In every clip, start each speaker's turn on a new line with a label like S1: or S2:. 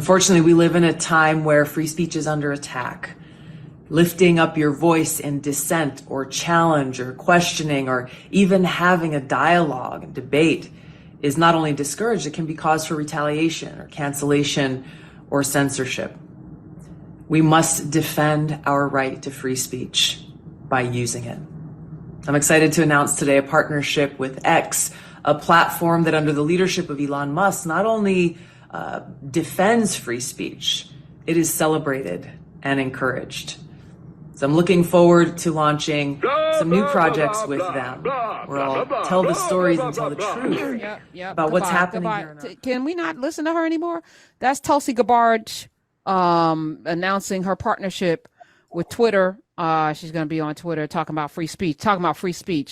S1: Unfortunately, we live in a time where free speech is under attack. Lifting up your voice in dissent or challenge or questioning or even having a dialogue and debate is not only discouraged, it can be cause for retaliation or cancellation or censorship. We must defend our right to free speech by using it. I'm excited to announce today a partnership with X, a platform that under the leadership of Elon Musk not only defends free speech, it is celebrated and encouraged. So I'm looking forward to launching some new projects with them where I'll tell the stories and tell the truth about what's happening here.
S2: Can we not listen to her anymore? That's Tulsi Gabbard announcing her partnership with Twitter. She's going to be on Twitter talking about free speech.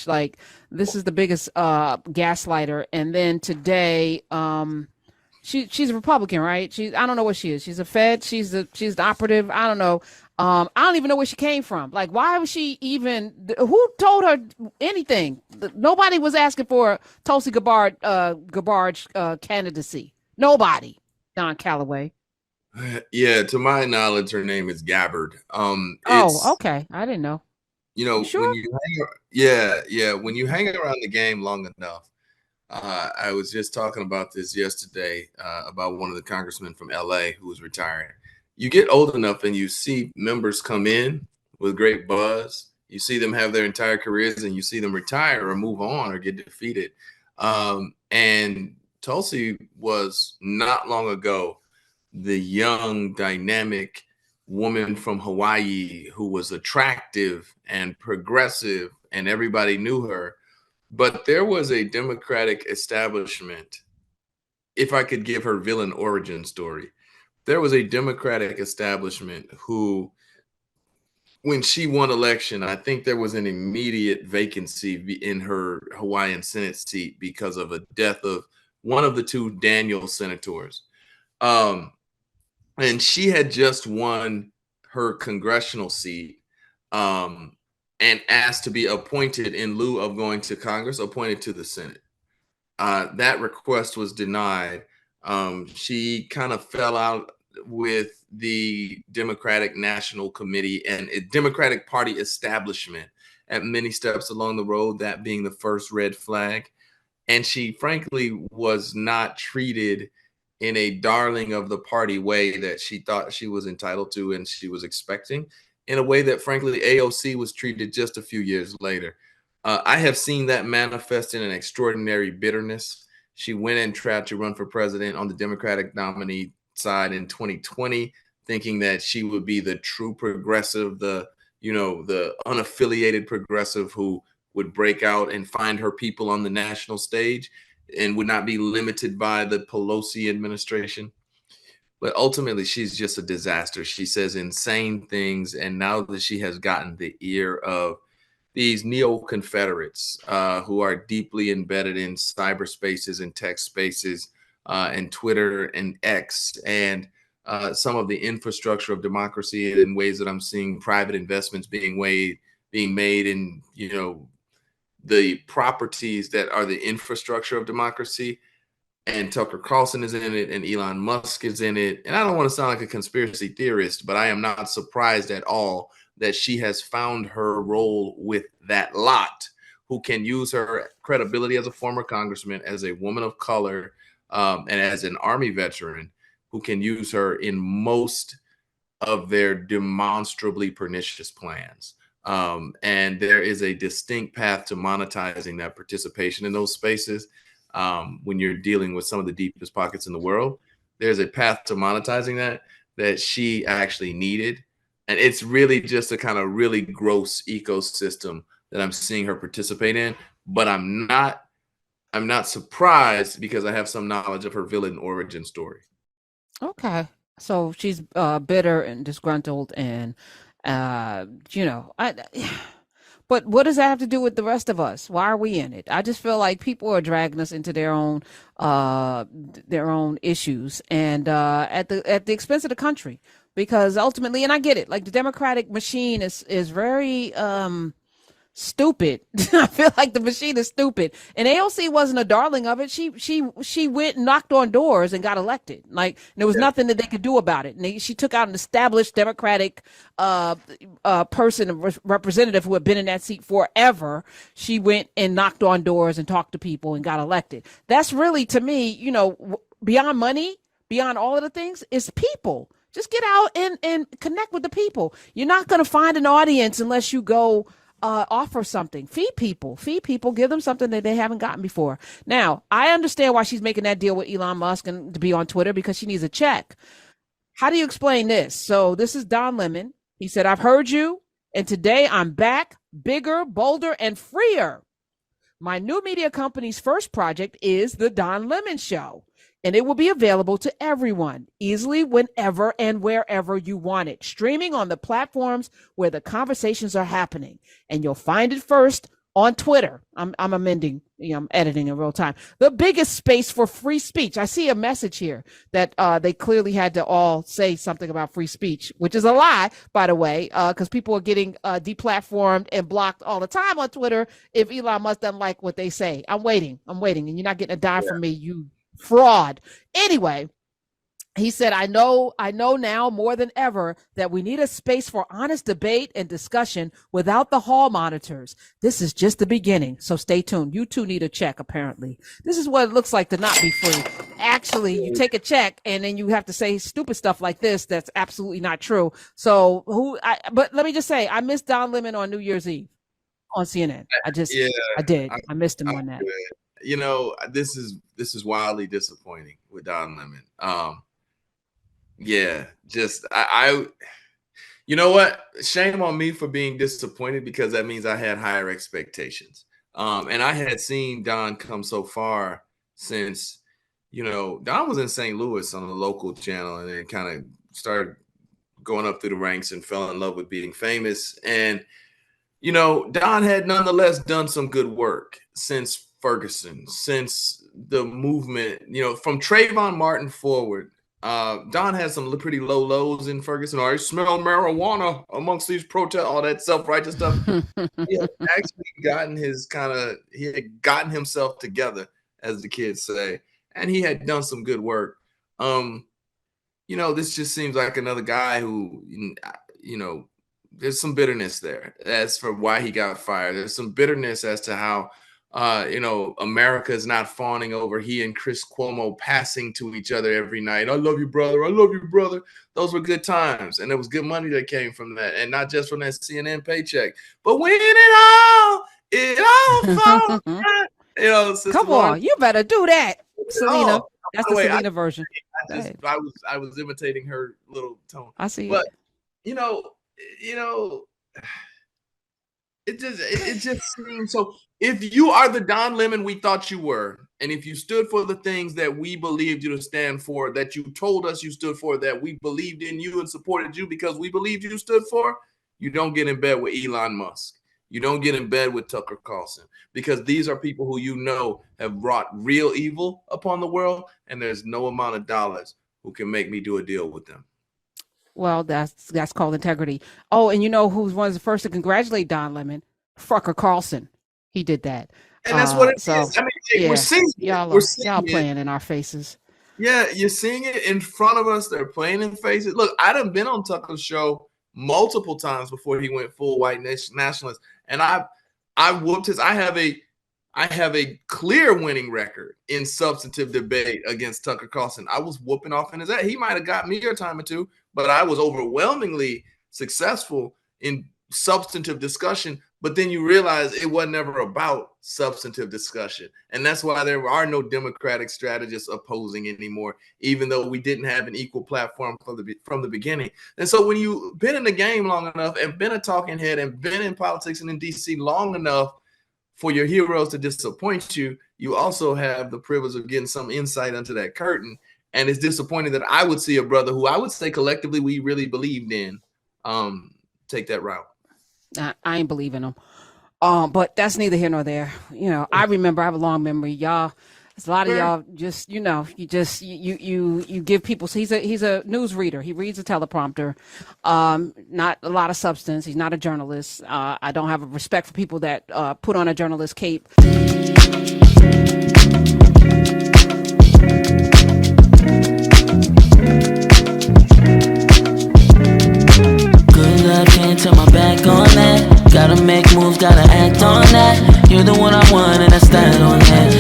S2: Like, this is the biggest gaslighter. And then today, she's a Republican, right? I don't know what she is. She's a Fed. She's the operative. I don't know. I don't even know where she came from. Like, why was she even? Who told her anything? Nobody was asking for Tulsi Gabbard's candidacy. Nobody. Don Calloway.
S3: Yeah, to my knowledge, her name is Gabbard.
S2: Okay. I didn't know.
S3: You know,
S2: sure?
S3: when you hang around the game long enough. I was just talking about this yesterday about one of the congressmen from LA who was retiring. You get old enough and you see members come in with great buzz. You see them have their entire careers and you see them retire or move on or get defeated. And Tulsi was not long ago the young, dynamic woman from Hawaii who was attractive and progressive and everybody knew her. But there was a Democratic establishment, if I could give her villain origin story, there was a Democratic establishment who, when she won election, I think there was an immediate vacancy in her Hawaiian Senate seat because of a death of one of the two Daniel senators. And she had just won her congressional seat. And asked to be appointed in lieu of going to Congress, appointed to the Senate. That request was denied. She kind of fell out with the Democratic National Committee and a Democratic Party establishment at many steps along the road, that being the first red flag. And she frankly was not treated in a darling of the party way that she thought she was entitled to and she was expecting, in a way that frankly AOC was treated just a few years later. I have seen that manifest in an extraordinary bitterness. She went and tried to run for president on the Democratic nominee side in 2020, thinking that she would be the true progressive, the unaffiliated progressive who would break out and find her people on the national stage and would not be limited by the Pelosi administration. But ultimately, she's just a disaster. She says insane things. And now that she has gotten the ear of these neo-Confederates who are deeply embedded in cyberspaces and tech spaces and Twitter and X and some of the infrastructure of democracy in ways that I'm seeing private investments being made in, the properties that are the infrastructure of democracy. And Tucker Carlson is in it, and Elon Musk is in it. And I don't want to sound like a conspiracy theorist, but I am not surprised at all that she has found her role with that lot, who can use her credibility as a former congressman, as a woman of color, and as an Army veteran, who can use her in most of their demonstrably pernicious plans. And there is a distinct path to monetizing that participation in those spaces. When you're dealing with some of the deepest pockets in the world, there's a path to monetizing that she actually needed. And it's really just a kind of really gross ecosystem that I'm seeing her participate in. But I'm not surprised because I have some knowledge of her villain origin story.
S2: Okay. So she's bitter and disgruntled and, but what does that have to do with the rest of us? Why are we in it? I just feel like people are dragging us into their own issues and at the expense of the country, because ultimately, and I get it, like the Democratic machine is very stupid. I feel like the machine is stupid. And AOC wasn't a darling of it. She went and knocked on doors and got elected. Like there was nothing that they could do about it. And she took out an established Democratic person, a representative who had been in that seat forever. She went and knocked on doors and talked to people and got elected. That's really, to me, you know, beyond money, beyond all of the things, is people. Just get out and connect with the people. You're not going to find an audience unless you go offer something. Feed people, give them something that they haven't gotten before. Now, I understand why she's making that deal with Elon Musk and to be on Twitter, because she needs a check. How do you explain this? So this is Don Lemon. He said, I've heard you, and today I'm back, bigger, bolder, and freer. My new media company's first project is The Don Lemon Show, and it will be available to everyone easily, whenever and wherever you want it, streaming on the platforms where the conversations are happening. And you'll find it first on Twitter. I'm amending, I'm editing in real time. The biggest space for free speech. I see a message here that they clearly had to all say something about free speech, which is a lie, by the way, because people are getting deplatformed and blocked all the time on Twitter if Elon Musk doesn't like what they say. I'm waiting, and you're not getting a dime from me, you fraud. Anyway, he said, I know now more than ever that we need a space for honest debate and discussion without the hall monitors. This is just the beginning, so stay tuned. You two need a check, apparently. This is what it looks like to not be free. Actually, you take a check and then you have to say stupid stuff like this that's absolutely not true. So but let me just say, I missed Don Lemon on New Year's Eve on CNN. I did. I missed him on that.
S3: Good. You know, this is wildly disappointing with Don Lemon. Yeah, just I you know what? Shame on me for being disappointed, because that means I had higher expectations. And I had seen Don come so far since, you know, Don was in St. Louis on a local channel and then kind of started going up through the ranks and fell in love with being famous. And, you know, Don had nonetheless done some good work since Ferguson, since the movement, you know, from Trayvon Martin forward. Don had some pretty low lows in Ferguson. I smell marijuana amongst these protests, all that self-righteous stuff. He had actually he had gotten himself together, as the kids say, and he had done some good work. You know, this just seems like another guy who, you know, there's some bitterness there as for why he got fired. There's some bitterness as to how you know, America is not fawning over he and Chris Cuomo passing to each other every night. I love you, brother. I love you, brother. Those were good times. And there was good money that came from that. And not just from that CNN paycheck. But when it all falls right. You know,
S2: come on, you better do that, Selena. That's the Selena version.
S3: I was imitating her little tone.
S2: I see.
S3: But you know, it just seems so. If you are the Don Lemon we thought you were, and if you stood for the things that we believed you to stand for, that you told us you stood for, that we believed in you and supported you because we believed you stood for, you don't get in bed with Elon Musk. You don't get in bed with Tucker Carlson, because these are people who, you know, have brought real evil upon the world, and there's no amount of dollars who can make me do a deal with them.
S2: Well, that's called integrity. Oh, and you know who's one of the first to congratulate Don Lemon? Tucker Carlson. He did that.
S3: And that's what it is. I mean, yeah, we're seeing it.
S2: Y'all playing in our faces.
S3: Yeah, you're seeing it in front of us. They're playing in faces. Look, I done been on Tucker's show multiple times before he went full white nationalist, and I whooped his. I have a clear winning record in substantive debate against Tucker Carlson. I was whooping off in his ass. He might have got me a time or two, but I was overwhelmingly successful in substantive discussion. But then you realize it wasn't ever about substantive discussion. And that's why there are no Democratic strategists opposing anymore, even though we didn't have an equal platform from the beginning. And so when you've been in the game long enough and been a talking head and been in politics and in DC long enough for your heroes to disappoint you, you also have the privilege of getting some insight under that curtain. And it's disappointing that I would see a brother who I would say collectively we really believed in take that route.
S2: I ain't believing him. But that's neither here nor there. You know, I remember, I have a long memory. Y'all There's a lot of y'all just, you give people. So he's a news reader. He reads a teleprompter. Not a lot of substance. He's not a journalist. I don't have a respect for people that put on a journalist cape.
S4: Can't turn my back on that. Gotta make moves, gotta act on that. You're the one I want and I stand on that.